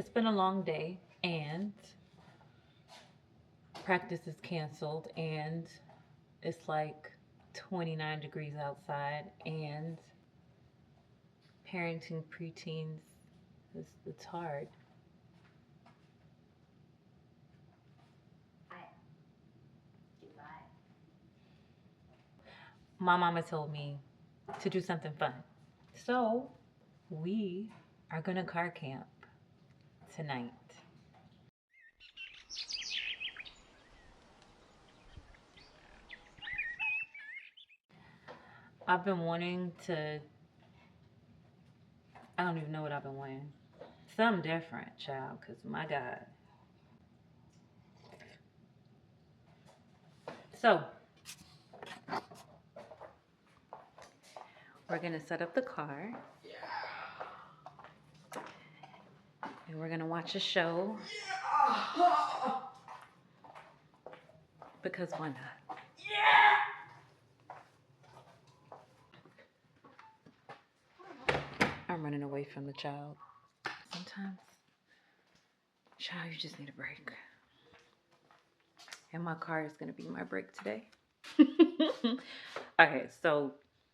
It's been a long day and practice is canceled and it's like 29 degrees outside and parenting preteens it's hard. My mama told me to do something fun. So we are gonna car camp tonight. I've been wanting to, I don't even know what I've been wanting. Something different, child, because my God. So we're gonna set up the car and we're gonna watch a show because why not? I'm running away from the child. Sometimes, child, you just need a break. And my car is gonna be my break today. Okay, so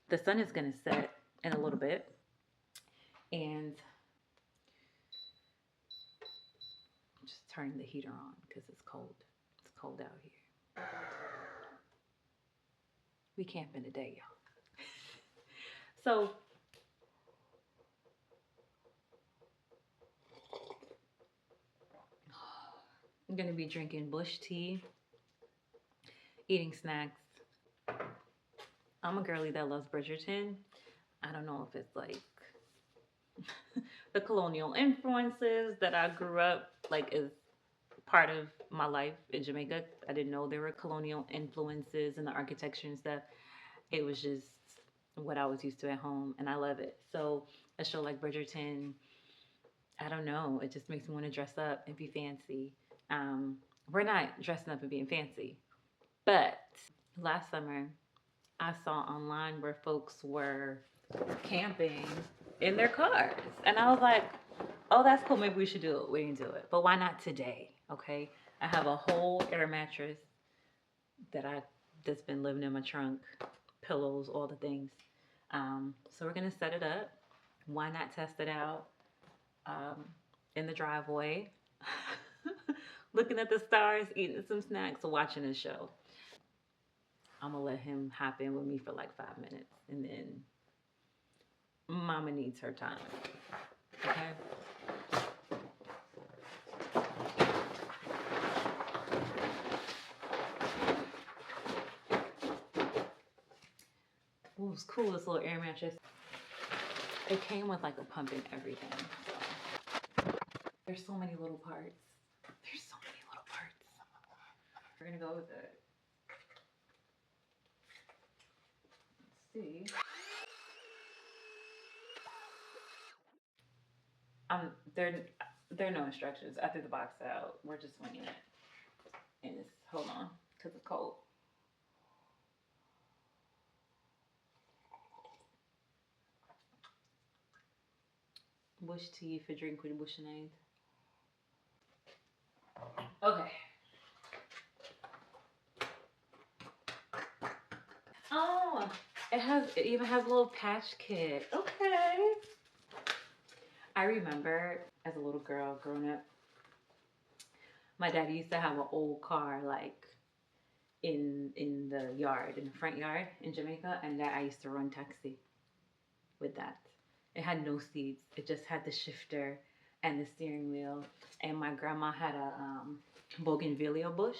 the sun is gonna set in a little bit, and I'm just turning the heater on because it's cold. It's cold out here. We camping today, y'all. So I'm gonna be drinking bush tea, eating snacks. I'm a girly that loves Bridgerton. I don't know if it's like the colonial influences that I grew up like is part of my life in Jamaica. I didn't know there were colonial influences in the architecture and stuff. It was just what I was used to at home, and I love it. So a show like Bridgerton, I don't know, it just makes me want to dress up and be fancy. We're not dressing up and being fancy, but last summer I saw online where folks were camping in their cars. And I was like, oh, that's cool. Maybe we should do it. We didn't do it. But why not today? Okay. I have a whole air mattress that's been living in my trunk, pillows, all the things. So we're gonna set it up. Why not test it out in the driveway, looking at the stars, eating some snacks, watching a show. I'm gonna let him hop in with me for like 5 minutes, and then Mama needs her time. Okay. It was cool, this little air mattress. It came with like a pump and everything. So. There's so many little parts. There's so many little parts. We're gonna go with it. Let's see. There are no instructions. I threw the box out. We're just winging it. And it's, hold on, because it's cold. Bush tea for drink with bushinaid. Okay. Oh, it even has a little patch kit. Okay. I remember as a little girl growing up, my dad used to have an old car like in the yard, in the front yard in Jamaica, and that I used to run taxi with that. It had no seats. It just had the shifter and the steering wheel. And my grandma had a bougainvillea bush,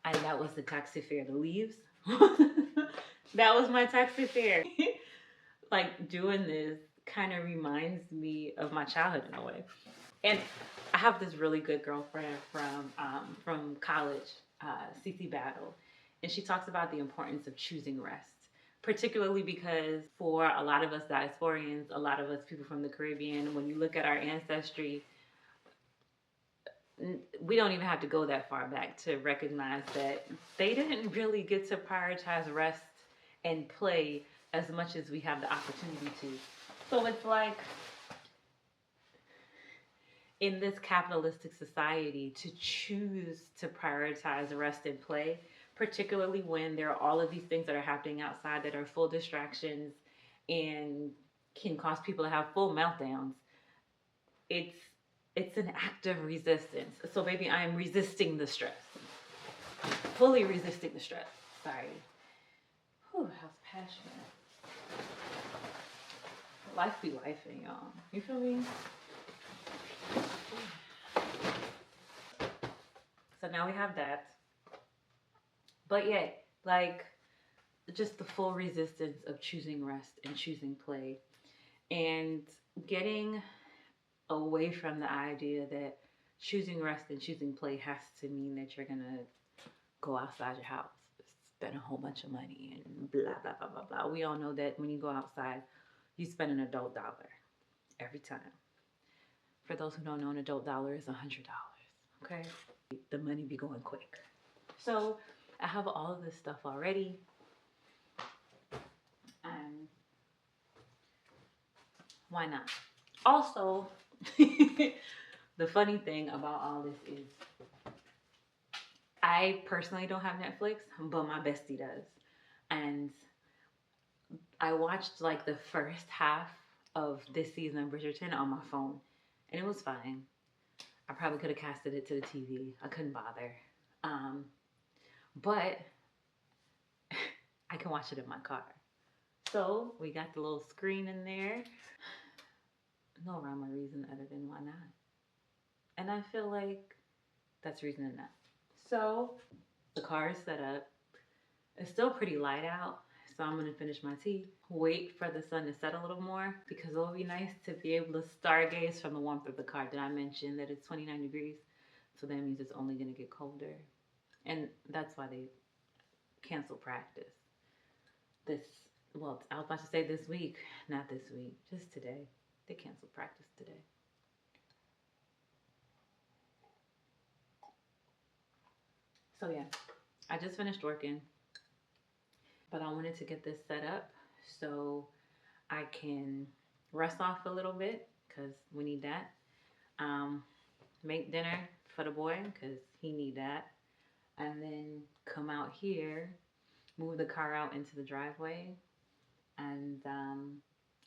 and that was the taxi fare. The leaves. That was my taxi fare. Like doing this kind of reminds me of my childhood in a way. And I have this really good girlfriend from college, CC Battle, and she talks about the importance of choosing rest, particularly because for a lot of us diasporians, a lot of us people from the Caribbean, when you look at our ancestry, we don't even have to go that far back to recognize that they didn't really get to prioritize rest and play as much as we have the opportunity to. So it's like in this capitalistic society to choose to prioritize rest and play, particularly when there are all of these things that are happening outside that are full distractions and can cause people to have full meltdowns. It's it's an act of resistance. So baby, I am resisting the stress. Fully resisting the stress. Sorry. Whew, how's passionate. Life be lifing, y'all. You feel me? So now we have that. But yeah, like just the full resistance of choosing rest and choosing play and getting away from the idea that choosing rest and choosing play has to mean that you're gonna go outside your house, spend a whole bunch of money and blah blah blah blah blah. We all know that when you go outside, you spend an adult dollar every time. For those who don't know, an adult dollar is $100. Okay, the money be going quick. So I have all of this stuff already. And why not? Also, the funny thing about all this is I personally don't have Netflix, but my bestie does. And I watched like the first half of this season of Bridgerton on my phone, and it was fine. I probably could have casted it to the TV. I couldn't bother. But I can watch it in my car. So we got the little screen in there. No rhyme or reason other than why not. And I feel like that's reason enough. So the car is set up. It's still pretty light out, so I'm gonna finish my tea. Wait for the sun to set a little more because it'll be nice to be able to stargaze from the warmth of the car. Did I mention that it's 29 degrees? So that means it's only gonna get colder. And that's why they cancel practice. Well, I was about to say this week, not this week, just today. They canceled practice today. So yeah, I just finished working, but I wanted to get this set up so I can rest off a little bit because we need that. Make dinner for the boy because he need that, and then come out here, move the car out into the driveway, and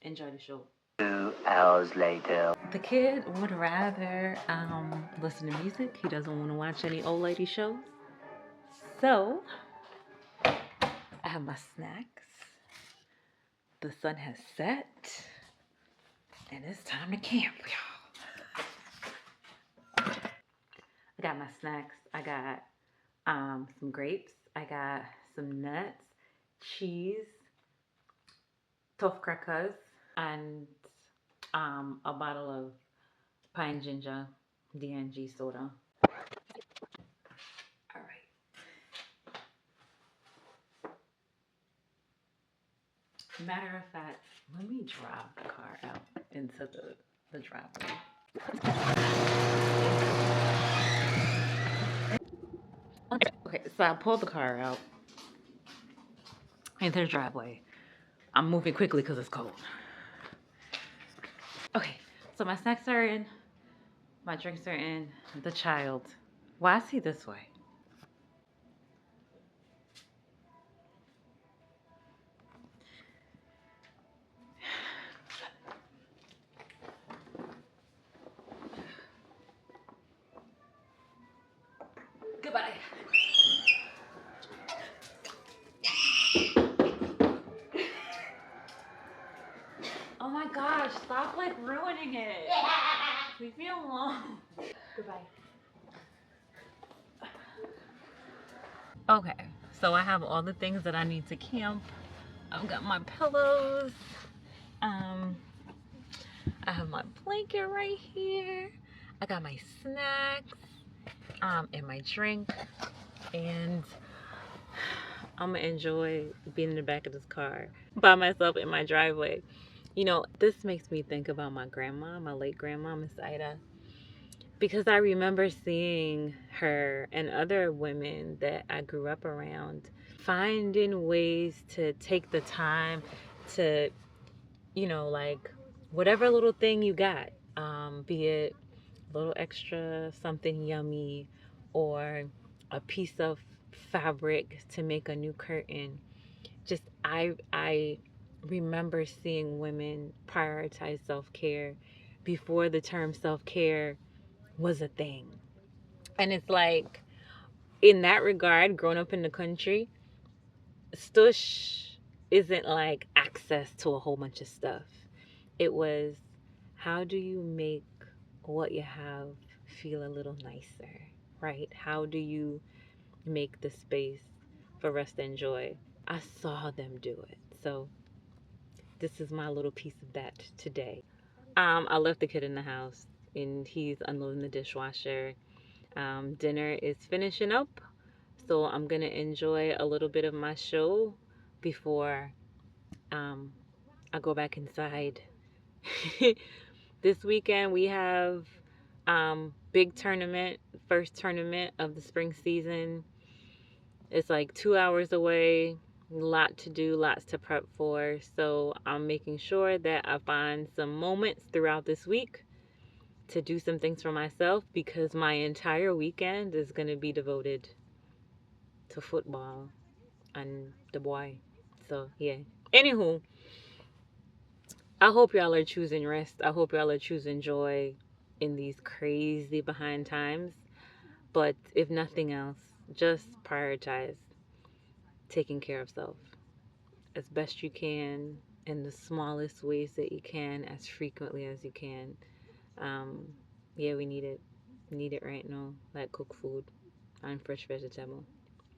enjoy the show. 2 hours later. The kid would rather listen to music. He doesn't want to watch any old lady shows. So I have my snacks. The sun has set, and it's time to camp, y'all. I got my snacks. I got some grapes. I got some nuts, cheese, tough crackers, and a bottle of pine ginger DNG soda. All right. Matter of fact, let me drive the car out into the driveway. Okay, so I pulled the car out into the driveway. I'm moving quickly because it's cold. Okay, so my snacks are in, my drinks are in, the child. Why is he this way? Goodbye. Oh my gosh, stop like ruining it. Leave me alone. Goodbye. Okay, so I have all the things that I need to camp. I've got my pillows. I have my blanket right here. I got my snacks, and my drink, and I'm gonna enjoy being in the back of this car by myself in my driveway. You know, this makes me think about my grandma, my late grandma, Miss Ida, because I remember seeing her and other women that I grew up around finding ways to take the time to, like whatever little thing you got, be it a little extra something yummy, or a piece of fabric to make a new curtain. Just I remember seeing women prioritize self-care before the term self-care was a thing. And it's like, in that regard, growing up in the country, Stush isn't like access to a whole bunch of stuff. It was, how do you make what you have feel a little nicer, right? How do you make the space for rest and joy? I saw them do it. So this is my little piece of that today. I left the kid in the house and he's unloading the dishwasher. Dinner is finishing up, so I'm gonna enjoy a little bit of my show before um, I go back inside. This weekend we have big tournament, first tournament of the spring season. It's like 2 hours away, lot to do, lots to prep for. So I'm making sure that I find some moments throughout this week to do some things for myself, because my entire weekend is going to be devoted to football and the boy. So yeah. Anywho, I hope y'all are choosing rest. I hope y'all are choosing joy in these crazy behind times. But if nothing else, just prioritize taking care of self as best you can, in the smallest ways that you can, as frequently as you can. Um, yeah, we need it. Need it right now. Like cook food and fresh vegetable.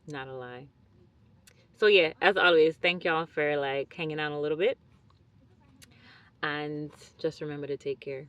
Not a lie. So yeah, as always, thank y'all for like hanging out a little bit. And just remember to take care.